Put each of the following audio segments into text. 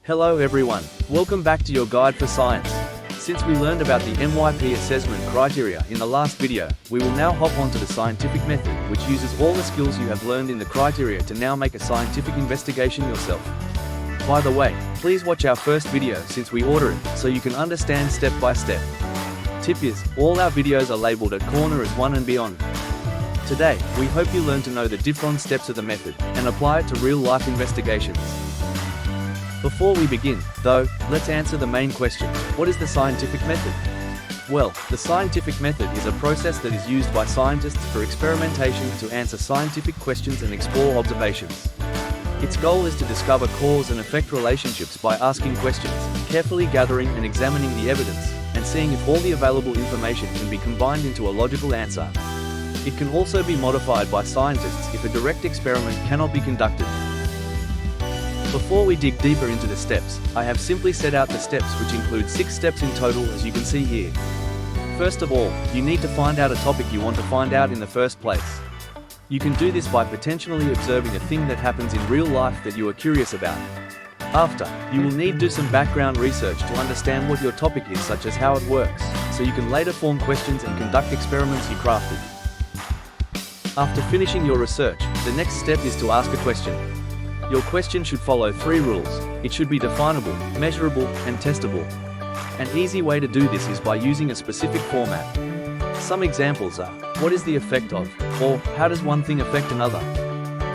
Hello everyone, welcome back to your guide for science. Since we learned about the MYP assessment criteria in the last video, we will now hop onto the scientific method, which uses all the skills you have learned in the criteria to now make a scientific investigation yourself. By the way, please watch our first video since we order it, so you can understand step by step. Tip is, all our videos are labeled at corner as 1 and beyond. Today, we hope you learn to know the different steps of the method, and apply it to real-life investigations. Before we begin, though, let's answer the main question: what is the scientific method? Well, the scientific method is a process that is used by scientists for experimentation to answer scientific questions and explore observations. Its goal is to discover cause and effect relationships by asking questions, carefully gathering and examining the evidence, and seeing if all the available information can be combined into a logical answer. It can also be modified by scientists if a direct experiment cannot be conducted. Before we dig deeper into the steps, I have simply set out the steps, which include 6 steps in total, as you can see here. First of all, you need to find out a topic you want to find out in the first place. You can do this by potentially observing a thing that happens in real life that you are curious about. After, you will need to do some background research to understand what your topic is, such as how it works, so you can later form questions and conduct experiments you crafted. After finishing your research, the next step is to ask a question. Your question should follow 3 rules. It should be definable, measurable, and testable. An easy way to do this is by using a specific format. Some examples are, what is the effect of, or how does one thing affect another?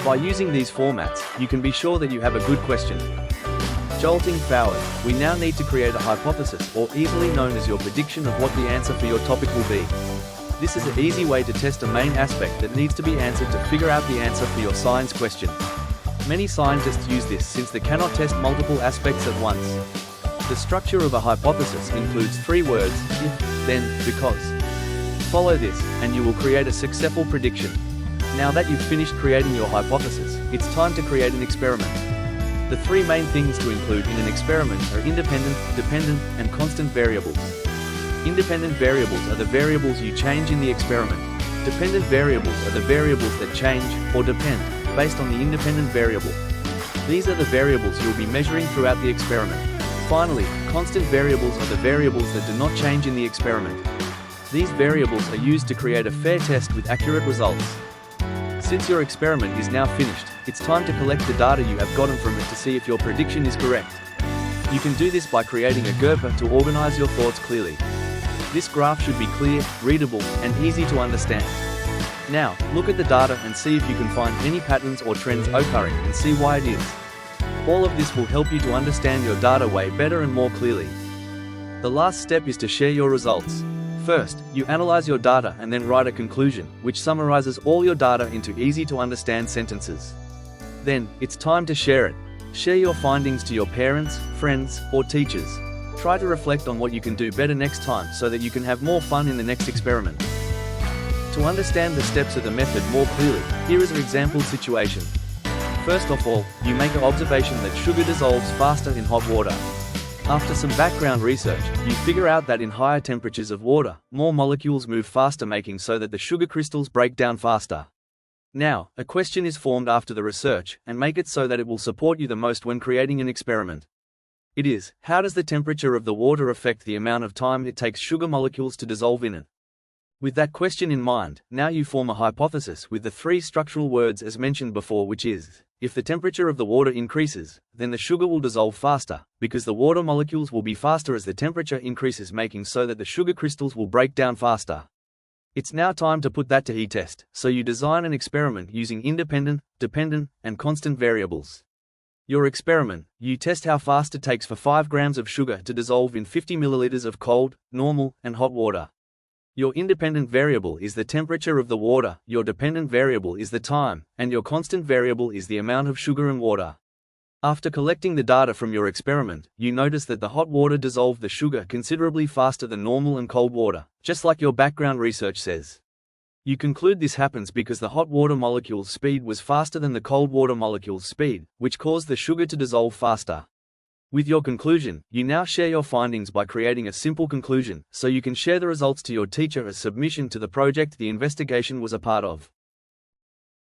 By using these formats, you can be sure that you have a good question. Jolting forward, we now need to create a hypothesis, or easily known as your prediction of what the answer for your topic will be. This is an easy way to test a main aspect that needs to be answered to figure out the answer for your science question. Many scientists use this since they cannot test multiple aspects at once. The structure of a hypothesis includes 3 words: if, then, because. Follow this, and you will create a successful prediction. Now that you've finished creating your hypothesis, it's time to create an experiment. The 3 main things to include in an experiment are independent, dependent, and constant variables. Independent variables are the variables you change in the experiment. Dependent variables are the variables that change, or depend, based on the independent variable. These are the variables you'll be measuring throughout the experiment. Finally, constant variables are the variables that do not change in the experiment. These variables are used to create a fair test with accurate results. Since your experiment is now finished, it's time to collect the data you have gotten from it to see if your prediction is correct. You can do this by creating a GRPA to organize your thoughts clearly. This graph should be clear, readable, and easy to understand. Now, look at the data and see if you can find any patterns or trends occurring and see why it is. All of this will help you to understand your data way better and more clearly. The last step is to share your results. First, you analyze your data and then write a conclusion, which summarizes all your data into easy to understand sentences. Then, it's time to share it. Share your findings to your parents, friends, or teachers. Try to reflect on what you can do better next time so that you can have more fun in the next experiment. To understand the steps of the method more clearly, here is an example situation. First of all, you make an observation that sugar dissolves faster in hot water. After some background research, you figure out that in higher temperatures of water, more molecules move faster, making so that the sugar crystals break down faster. Now, a question is formed after the research, and make it so that it will support you the most when creating an experiment. It is, how does the temperature of the water affect the amount of time it takes sugar molecules to dissolve in it? With that question in mind, now you form a hypothesis with the 3 structural words as mentioned before, which is, if the temperature of the water increases, then the sugar will dissolve faster, because the water molecules will be faster as the temperature increases, making so that the sugar crystals will break down faster. It's now time to put that to test, so you design an experiment using independent, dependent, and constant variables. Your experiment, you test how fast it takes for 5 grams of sugar to dissolve in 50 milliliters of cold, normal, and hot water. Your independent variable is the temperature of the water, your dependent variable is the time, and your constant variable is the amount of sugar and water. After collecting the data from your experiment, you notice that the hot water dissolved the sugar considerably faster than normal and cold water, just like your background research says. You conclude this happens because the hot water molecule's speed was faster than the cold water molecule's speed, which caused the sugar to dissolve faster. With your conclusion, you now share your findings by creating a simple conclusion, so you can share the results to your teacher as submission to the project the investigation was a part of.